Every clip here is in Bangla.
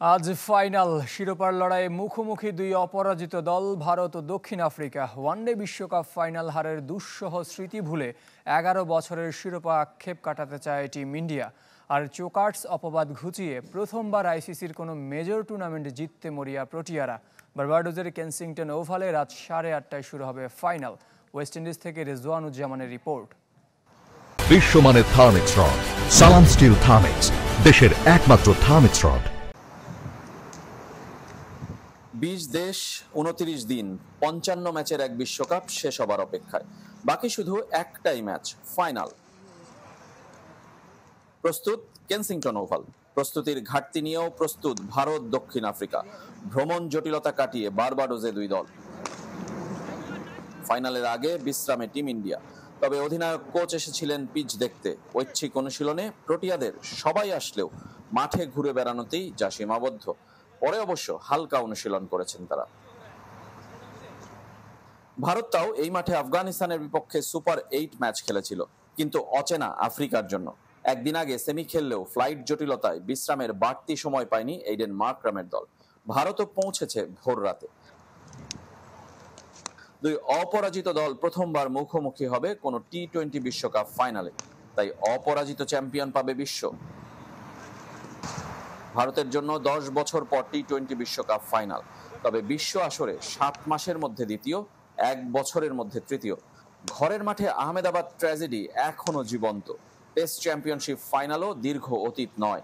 আজ ফাইনাল শিরোপার লড়াইয়ে মুখোমুখি দুই অপরাজিত দল ভারত ও দক্ষিণ আফ্রিকা। ওয়ানডে বিশ্বকাপ ফাইনাল হারের দুঃসহ স্মৃতি ভুলে ১১ বছরের শিরোপা আক্ষেপ কাটাতে চায় টিম ইন্ডিয়া। আর চোকার্স অপবাদ ঘুচিয়ে প্রথমবার আইসিসির কোনো মেজর টুর্নামেন্ট জিততে মরিয়া প্রোটিয়ারা। বার্বাডোসের কেনসিংটন ওভালে রাত 8:30টায় শুরু হবে ফাইনাল। ওয়েস্ট ইন্ডিজ থেকে রেজওয়ানুজ্জামানের রিপোর্ট। বিশ্বমানের থার্মিক্স রড, সালাম স্টিল থার্মিক্স, দেশের একমাত্র থার্মিক্স রড। ২০ দেশ, ২৯ দিন, ৫৫ ম্যাচের এক বিশ্বকাপ শেষ হবার অপেক্ষায়। বাকি শুধু একটাই ম্যাচ, ফাইনাল। প্রস্তুত কেনসিংটন ওভাল। প্রস্তুতির ঘাটতি নিয়েও প্রস্তুত ভারত দক্ষিণ আফ্রিকা। ভ্রমণ জটিলতা কাটিয়ে বারবাডোসে দুই দল। ফাইনালের আগে বিশ্রামে টিম ইন্ডিয়া। তবে অধিনায়ক কোচ এসেছিলেন পিচ দেখতে। ঐচ্ছিক অনুশীলনে প্রোটিয়াদের সবাই আসলেও মাঠে ঘুরে বেড়ানোতেই যা সীমাবদ্ধ। পরে অবশ্য হালকা অনুশীলন করেছেন তারা। ভারত তাও এই মাঠে আফগানিস্তানের বিপক্ষে সুপার 8 ম্যাচ খেলেছিল, কিন্তু অচেনা আফ্রিকার জন্য। একদিন আগে সেমি খেললেও ফ্লাইট জটিলতায় বিশ্রামের বাড়তি সময় পায়নি এইডেন মার্করামের দল। ভারতও পৌঁছেছে ভোর রাতে। দুই অপরাজিত দল প্রথমবার মুখোমুখি হবে কোনো টি-20 বিশ্বকাপ ফাইনালে। তাই অপরাজিত চ্যাম্পিয়ন পাবে বিশ্ব। ভারতের জন্য 10 বছর পর টি-20 বিশ্বকাপ ফাইনাল। তবে বিশ্ব আসরে 7 মাসের মধ্যে দ্বিতীয়, 1 বছরের মধ্যে তৃতীয়। ঘরের মাঠে আহমেদাবাদ ট্র্যাজেডি এখনো জীবন্ত। টেস্ট চ্যাম্পিয়নশিপ ফাইনালও দীর্ঘ অতীত নয়।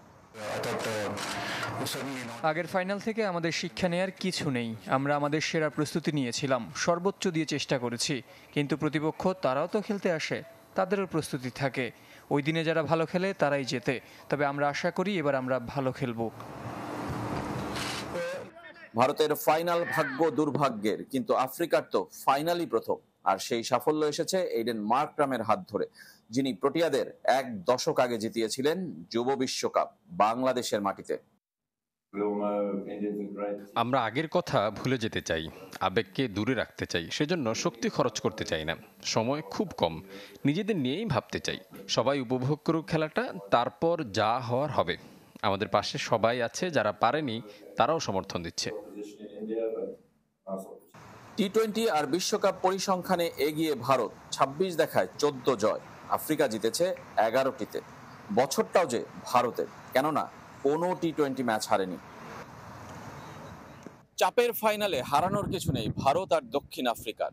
আগের ফাইনাল থেকে আমাদের শিক্ষা নেয়ার কিছু নেই। আমরা আমাদের সেরা প্রস্তুতি নিয়েছিলাম, সর্বোচ্চ দিয়ে চেষ্টা করেছি। কিন্তু প্রতিপক্ষ তারাও তো খেলতে আসে, তাদেরও প্রস্তুতি থাকে। ওই দিনে যারা ভালো খেলে তারাই জেতে। তবে আমরা আশা করি এবার আমরা ভালো খেলব। ভারতের ফাইনাল ভাগ্য দুর্ভাগ্যের, কিন্তু আফ্রিকার তো ফাইনালই প্রথম। আর সেই সাফল্য এসেছে এইডেন মার্করামের হাত ধরে, যিনি প্রোটিয়াদের 1 দশক আগে জিতিয়েছিলেন যুব বিশ্বকাপ বাংলাদেশের মাটিতে। আমরা আগের কথা ভুলে যেতে চাই, আবেগকে দূরে রাখতে চাই। সেজন্য শক্তি খরচ করতে চাই না। সময় খুব কম, নিজেদের নিয়েই ভাবতে চাই। সবাই উপভোগ করুক খেলাটা, তারপর যা হওয়ার হবে। আমাদের পাশে সবাই আছে, যারা পারেনি তারাও সমর্থন দিচ্ছে। টি-20 আর বিশ্বকাপ পরিসংখ্যানে এগিয়ে ভারত। 26 দেখায় 14 জয়। আফ্রিকা জিতেছে 11টিতে। বছরটাও যে ভারতের, কেননা কোনো টি-20 ম্যাচ হারেনি। চাপের ফাইনালে হারানোর কিছু নেই ভারত আর দক্ষিণ আফ্রিকার।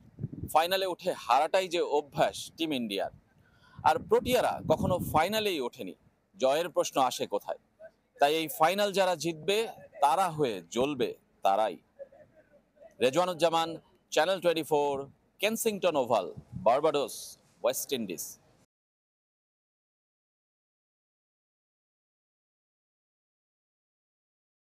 ফাইনালে উঠে হারাটাই যে অভ্যাস টিম ইন্ডিয়ার। আর প্রোটিয়ারা কখনো ফাইনালেই ওঠেনি। জয়ের প্রশ্ন আসে কোথায়? তাই এই ফাইনাল যারা জিতবে, তারা হয়ে জ্বলবে তারাই। Rezwanuzzaman, channel 24, Kensington oval, Barbados, West Indies.